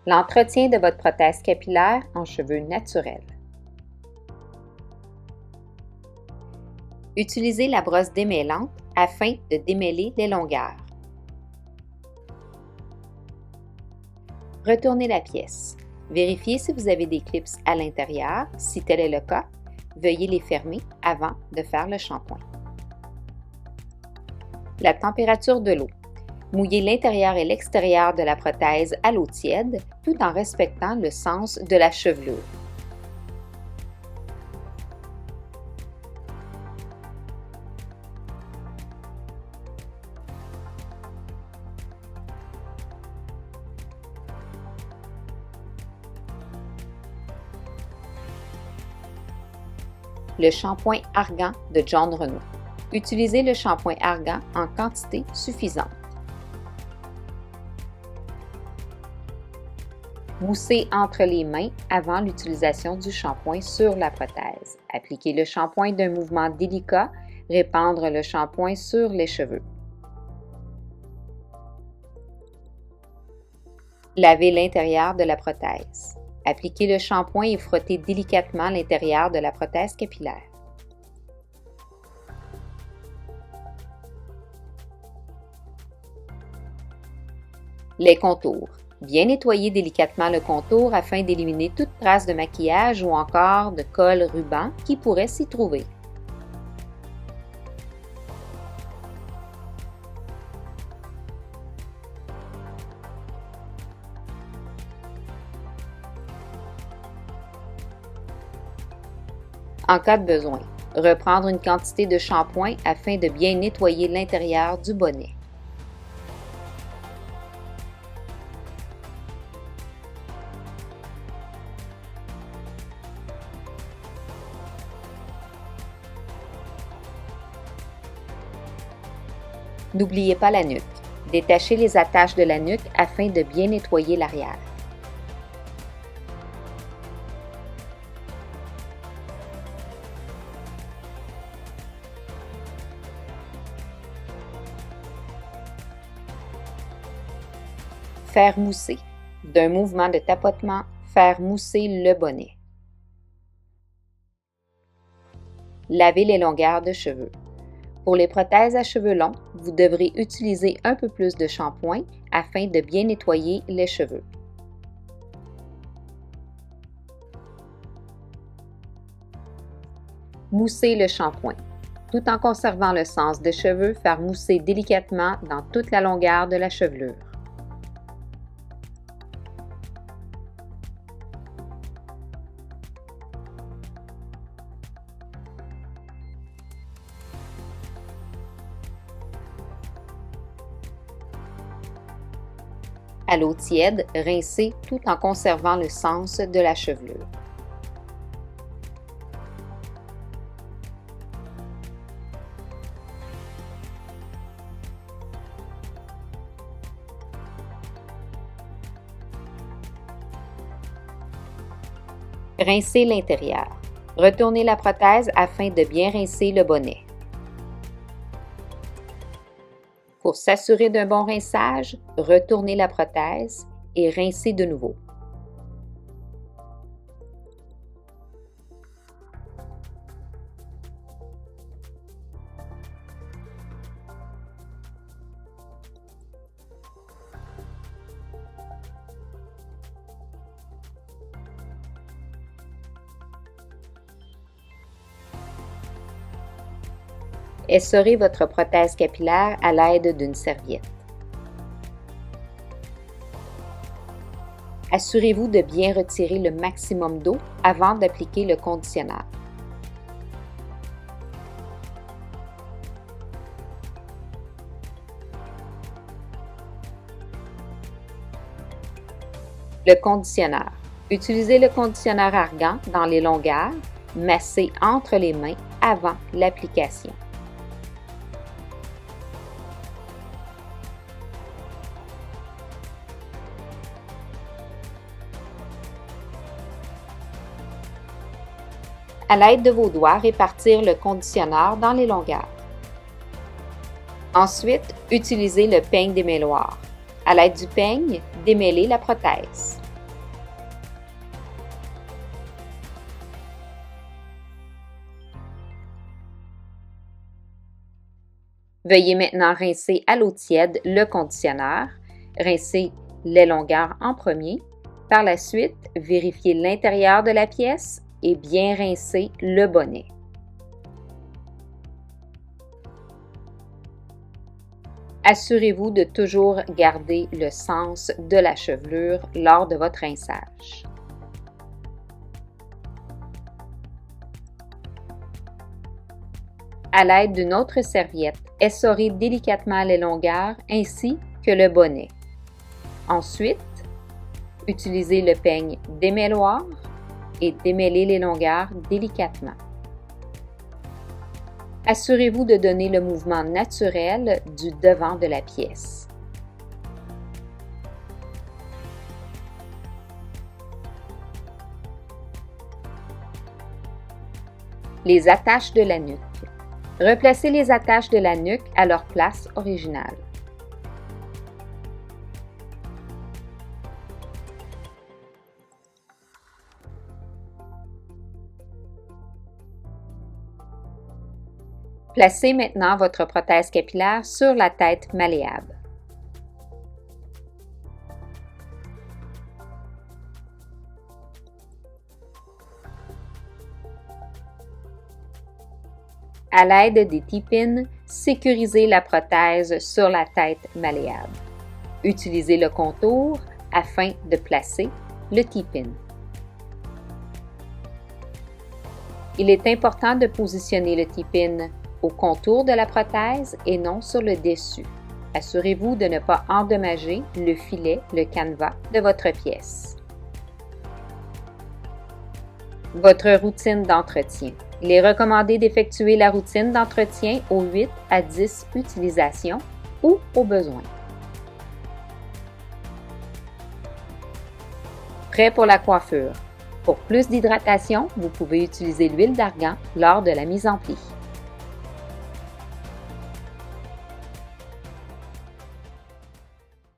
L'entretien de votre prothèse capillaire en cheveux naturels. Utilisez la brosse démêlante afin de démêler les longueurs. Retournez la pièce. Vérifiez si vous avez des clips à l'intérieur. Si tel est le cas, veuillez les fermer avant de faire le shampoing. La température de l'eau. Mouillez l'intérieur et l'extérieur de la prothèse à l'eau tiède tout en respectant le sens de la chevelure. Le shampoing argan de John Renault. Utilisez le shampoing argan en quantité suffisante. Moussez entre les mains avant l'utilisation du shampoing sur la prothèse. Appliquez le shampoing d'un mouvement délicat, répandre le shampoing sur les cheveux. Lavez l'intérieur de la prothèse. Appliquez le shampoing et frottez délicatement l'intérieur de la prothèse capillaire. Les contours. Bien nettoyer délicatement le contour afin d'éliminer toute trace de maquillage ou encore de colle ruban qui pourrait s'y trouver. En cas de besoin, reprendre une quantité de shampoing afin de bien nettoyer l'intérieur du bonnet. N'oubliez pas la nuque. Détachez les attaches de la nuque afin de bien nettoyer l'arrière. Faire mousser. D'un mouvement de tapotement, faire mousser le bonnet. Laver les longueurs de cheveux. Pour les prothèses à cheveux longs, vous devrez utiliser un peu plus de shampoing afin de bien nettoyer les cheveux. Mousser le shampoing. Tout en conservant le sens des cheveux, faire mousser délicatement dans toute la longueur de la chevelure. À l'eau tiède, rincez tout en conservant le sens de la chevelure. Rincez l'intérieur. Retournez la prothèse afin de bien rincer le bonnet. Pour s'assurer d'un bon rinçage, retournez la prothèse et rincez de nouveau. Essorez votre prothèse capillaire à l'aide d'une serviette. Assurez-vous de bien retirer le maximum d'eau avant d'appliquer le conditionneur. Le conditionneur. Utilisez le conditionneur argan dans les longueurs, massez entre les mains avant l'application. À l'aide de vos doigts, répartir le conditionneur dans les longueurs. Ensuite, utilisez le peigne démêloir. À l'aide du peigne, démêlez la prothèse. Veuillez maintenant rincer à l'eau tiède le conditionneur. Rincez les longueurs en premier. Par la suite, vérifiez l'intérieur de la pièce et bien rincer le bonnet. Assurez-vous de toujours garder le sens de la chevelure lors de votre rinçage. À l'aide d'une autre serviette, essorez délicatement les longueurs ainsi que le bonnet. Ensuite, utilisez le peigne démêloir et démêlez les longueurs délicatement. Assurez-vous de donner le mouvement naturel du devant de la pièce. Les attaches de la nuque. Replacez les attaches de la nuque à leur place originale. Placez maintenant votre prothèse capillaire sur la tête malléable. À l'aide des T-pins, sécurisez la prothèse sur la tête malléable. Utilisez le contour afin de placer le T-pin. Il est important de positionner le T-pin au contour de la prothèse et non sur le dessus. Assurez-vous de ne pas endommager le filet, le canevas de votre pièce. Votre routine d'entretien. Il est recommandé d'effectuer la routine d'entretien aux 8 à 10 utilisations ou au besoin. Prêt pour la coiffure. Pour plus d'hydratation, vous pouvez utiliser l'huile d'argan lors de la mise en pli.